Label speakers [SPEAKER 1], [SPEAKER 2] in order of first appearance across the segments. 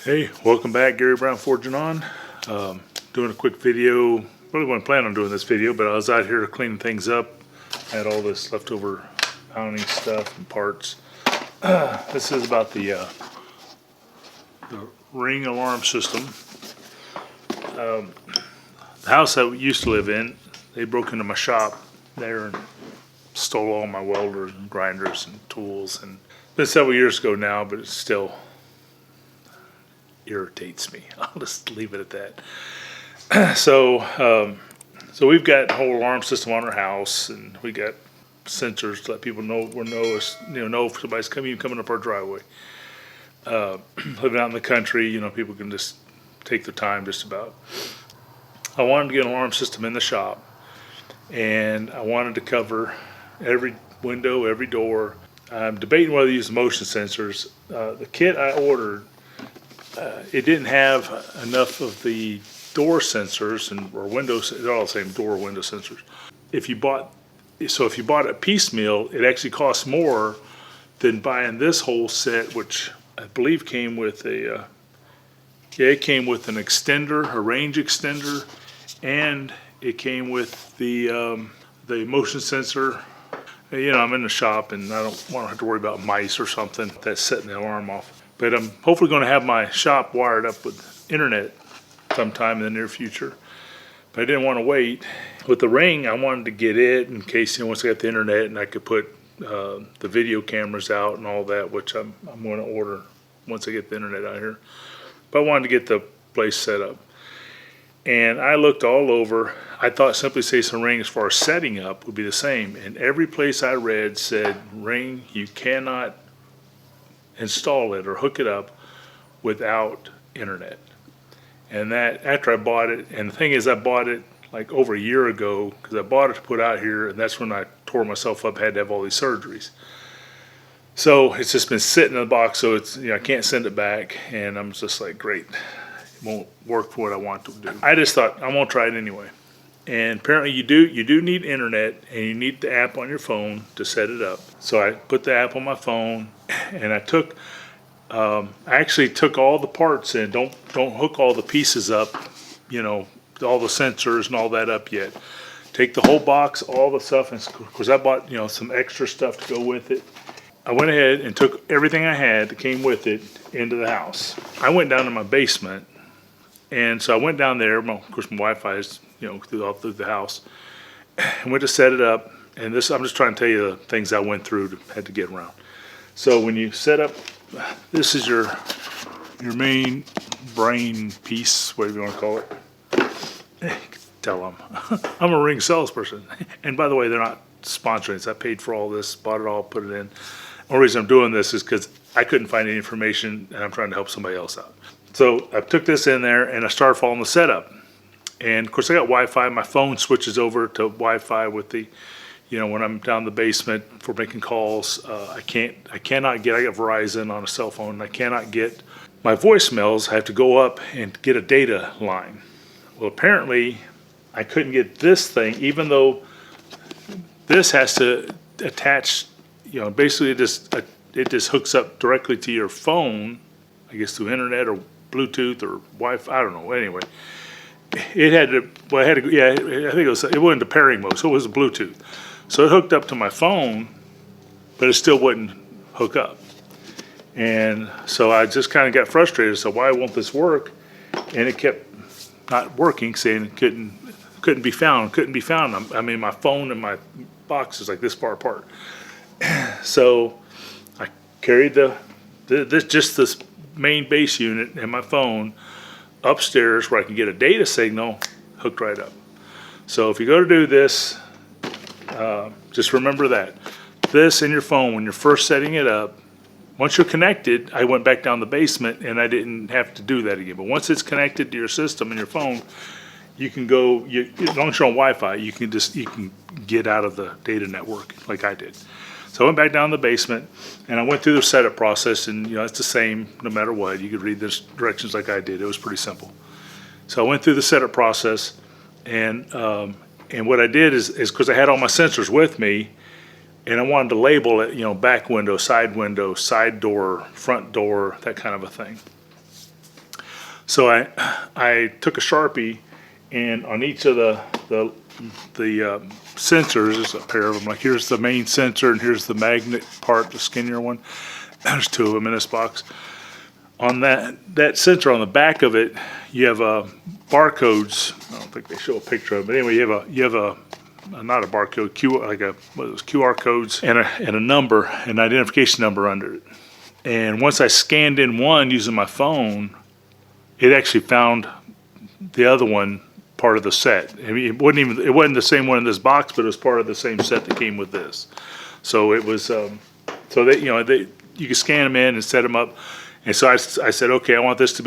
[SPEAKER 1] Hey, welcome back. Gary Brown Forging On. Doing a quick video. Really wasn't planning on doing this video, but I was out here cleaning things up. Had all this leftover pounding stuff and parts. This is about the ring alarm system. The house I used to live in, they broke into my shop there and stole all my welders and grinders and tools. And it's been several years ago now, but it still irritates me. I'll just leave it at that. So we've got a whole alarm system on our house, and we got sensors to let people know know if somebody's coming up our driveway. Living out in the country, people can just take their time just about. I wanted to get an alarm system in the shop, and I wanted to cover every window, every door. I'm debating whether to use motion sensors. The kit I ordered, it didn't have enough of the door sensors or windows. They're all the same, door window sensors. If you bought it piecemeal, it actually costs more than buying this whole set, which I believe came with it came with an extender, a range extender, and it came with the motion sensor. I'm in the shop and I don't want to have to worry about mice or something that's setting the alarm off. But I'm hopefully going to have my shop wired up with internet sometime in the near future. But I didn't want to wait. With the ring, I wanted to get it in case, once I got the internet and I could put the video cameras out and all that, which I'm going to order once I get the internet out here. But I wanted to get the place set up. And I looked all over. I thought Simply Safe Ring, as far as setting up, would be the same. And every place I read said, Ring, you cannot install it or hook it up without internet. And that, after I bought it, and the thing is, I bought it like over a year ago because I bought it to put out here, and that's when I tore myself up, had to have all these surgeries. So it's just been sitting in the box, so it's I can't send it back, and I'm just like, great, it won't work for what I want to do. I just thought I'm gonna try it anyway. And apparently you do need internet, and you need the app on your phone to set it up. So I put the app on my phone, and I actually took all the parts in. Don't hook all the pieces up, all the sensors and all that up yet. Take the whole box, all the stuff, and of course I bought some extra stuff to go with it. I went ahead and took everything I had that came with it into the house. I went down to my basement, and so I went down there. Of course, my Wi-Fi is through the house, and went to set it up. And this, I'm just trying to tell you the things I went through had to get around. So when you set up, this is your main brain piece, whatever you want to call it. Tell them I'm a Ring salesperson. And by the way, they're not sponsoring this. I paid for all this, bought it all, put it in. The only reason I'm doing this is because I couldn't find any information, and I'm trying to help somebody else out. So I took this in there, and I started following the setup. And of course, I got Wi-Fi. My phone switches over to Wi-Fi with the, when I'm down in the basement for making calls. I got Verizon on a cell phone, and I cannot get my voicemails. I have to go up and get a data line. Well, apparently, I couldn't get this thing, even though this has to attach. Basically, it just hooks up directly to your phone, I guess through internet or Bluetooth or Wi-Fi. I don't know. Anyway. It had to, I think it went into pairing mode, so it was Bluetooth. So it hooked up to my phone, but it still wouldn't hook up. And so I just kind of got frustrated. So why won't this work? And it kept not working, saying it couldn't be found. I mean, my phone and my box is like this far apart. So I carried this main base unit and my phone upstairs where I can get a data signal hooked right up. So if you go to do this, just remember that. This in your phone, when you're first setting it up, once you're connected, I went back down the basement and I didn't have to do that again. But once it's connected to your system and your phone, you can go, as long as you're on Wi-Fi, you can get out of the data network like I did. So I went back down the basement, and I went through the setup process, and it's the same no matter what. You could read the directions like I did. It was pretty simple. So I went through the setup process, and what I did is because I had all my sensors with me, and I wanted to label it, back window, side door, front door, that kind of a thing. So I took a Sharpie, and on each of the sensors, there's a pair of them. Like here's the main sensor, and here's the magnet part, the skinnier one. There's two of them in this box. On that sensor on the back of it, you have barcodes. I don't think they show a picture of it, but anyway, you have a not a barcode, QR codes and a number, an identification number under it. And once I scanned in one using my phone, it actually found the other one part of the set. I mean, it wasn't the same one in this box, but it was part of the same set that came with this. So it was so that you can scan them in and set them up. And so I said, okay, I want this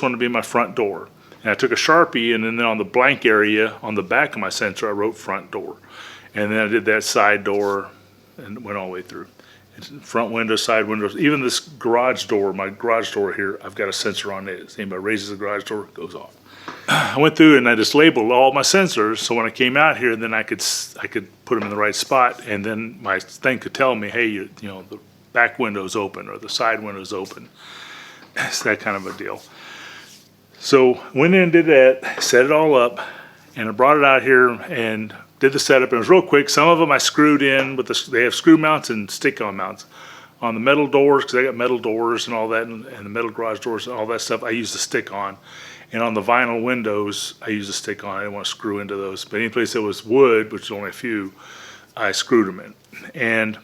[SPEAKER 1] one to be my front door. And I took a Sharpie, and then on the blank area on the back of my sensor, I wrote front door. And then I did that side door and went all the way through. It's front windows, side windows, even this garage door, my garage door here, I've got a sensor on it. If anybody raises the garage door, it goes off. I went through and I just labeled all my sensors, so when I came out here, then I could put them in the right spot, and then my thing could tell me, hey, the back window's open or the side window's open. It's that kind of a deal. So went in and did that, set it all up, and I brought it out here and did the setup. It was real quick. Some of them I screwed in with they have screw mounts and stick-on mounts. On the metal doors, because I got metal doors and all that, and the metal garage doors and all that stuff, I used the stick-on. And on the vinyl windows, I used a stick-on. I didn't want to screw into those. But any place that was wood, which is only a few, I screwed them in. And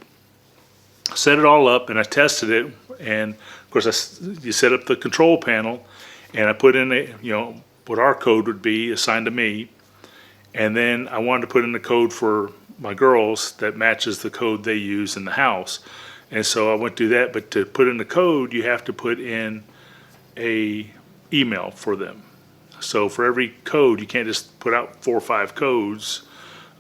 [SPEAKER 1] set it all up, and I tested it. And of course, you set up the control panel, and I put in what our code would be assigned to me. And then I wanted to put in the code for my girls that matches the code they use in the house. And so I went through that, but to put in the code, you have to put in a email for them. So for every code, you can't just put out 4 or 5 codes,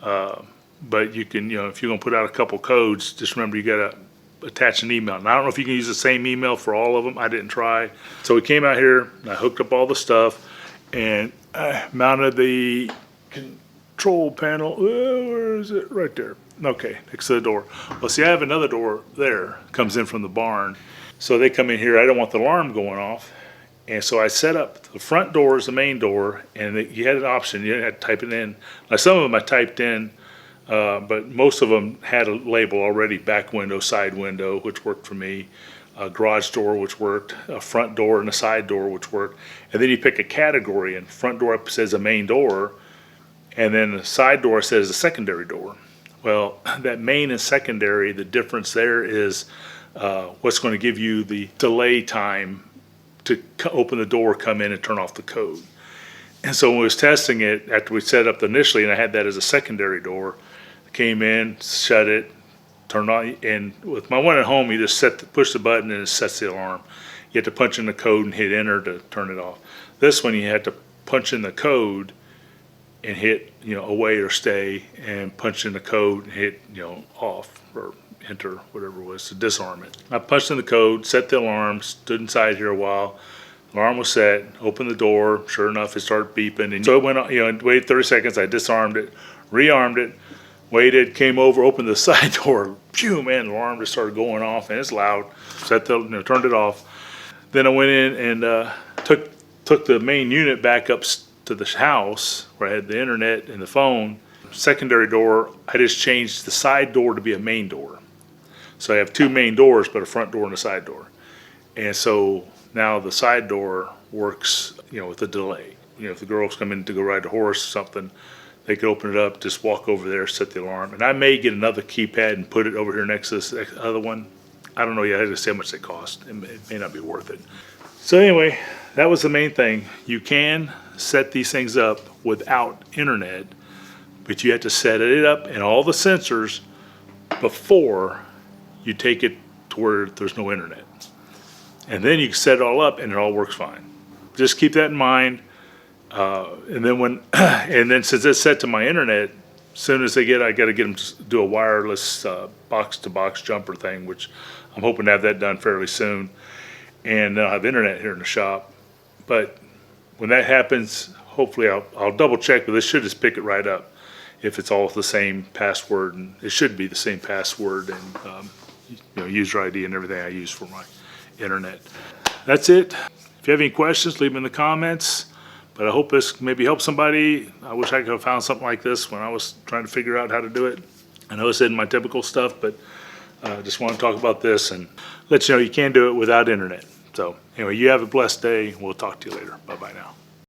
[SPEAKER 1] but you can, if you're gonna put out a couple codes, just remember you gotta attach an email. And I don't know if you can use the same email for all of them. I didn't try. So we came out here, and I hooked up all the stuff, and I mounted the control panel. Where is it? Right there. Okay, next to the door. Well, see, I have another door there, comes in from the barn. So they come in here. I don't want the alarm going off. And so I set up the front door as the main door, and you had an option. You had to type it in. Now, some of them I typed in, but most of them had a label already, back window, side window, which worked for me, a garage door, which worked, a front door and a side door, which worked. And then you pick a category, and front door says a main door, and then the side door says a secondary door. Well, that main and secondary, the difference there is what's going to give you the delay time to open the door, come in, and turn off the code. And so when we was testing it, after we set it up initially, and I had that as a secondary door, I came in, shut it, turned on, and with my one at home, you just push the button and it sets the alarm. You have to punch in the code and hit enter to turn it off. This one, you had to punch in the code and hit, away or stay, and punch in the code and hit, off or enter, whatever it was, to disarm it. I punched in the code, set the alarm, stood inside here a while. Alarm was set, opened the door. Sure enough, it started beeping. And so it went on, waited 30 seconds. I disarmed it, rearmed it, waited, came over, opened the side door. Phew, man, the alarm just started going off, and it's loud. Turned it off. Then I went in and took the main unit back up to the house where I had the internet and the phone. Secondary door, I just changed the side door to be a main door. So I have 2 main doors, but a front door and a side door. And so now the side door works, with a delay. If the girls come in to go ride the horse or something, they could open it up, just walk over there, set the alarm. And I may get another keypad and put it over here next to this other one. I don't know yet. I just see how much they cost. It may not be worth it. So anyway, that was the main thing. You can set these things up without internet, but you have to set it up and all the sensors before you take it to where there's no internet. And then you can set it all up and it all works fine. Just keep that in mind. And then since it's set to my internet, as soon as I got to get them to do a wireless box-to-box jumper thing, which I'm hoping to have that done fairly soon. And then I'll have internet here in the shop. But when that happens, hopefully I'll double check, but this should just pick it right up if it's all the same password, and it should be the same password and user ID and everything I use for my internet. That's it. If you have any questions, leave them in the comments. But I hope this maybe helps somebody. I wish I could have found something like this when I was trying to figure out how to do it. I know this isn't my typical stuff, but I just want to talk about this and let you know you can do it without internet. So anyway, you have a blessed day. We'll talk to you later. Bye-bye now.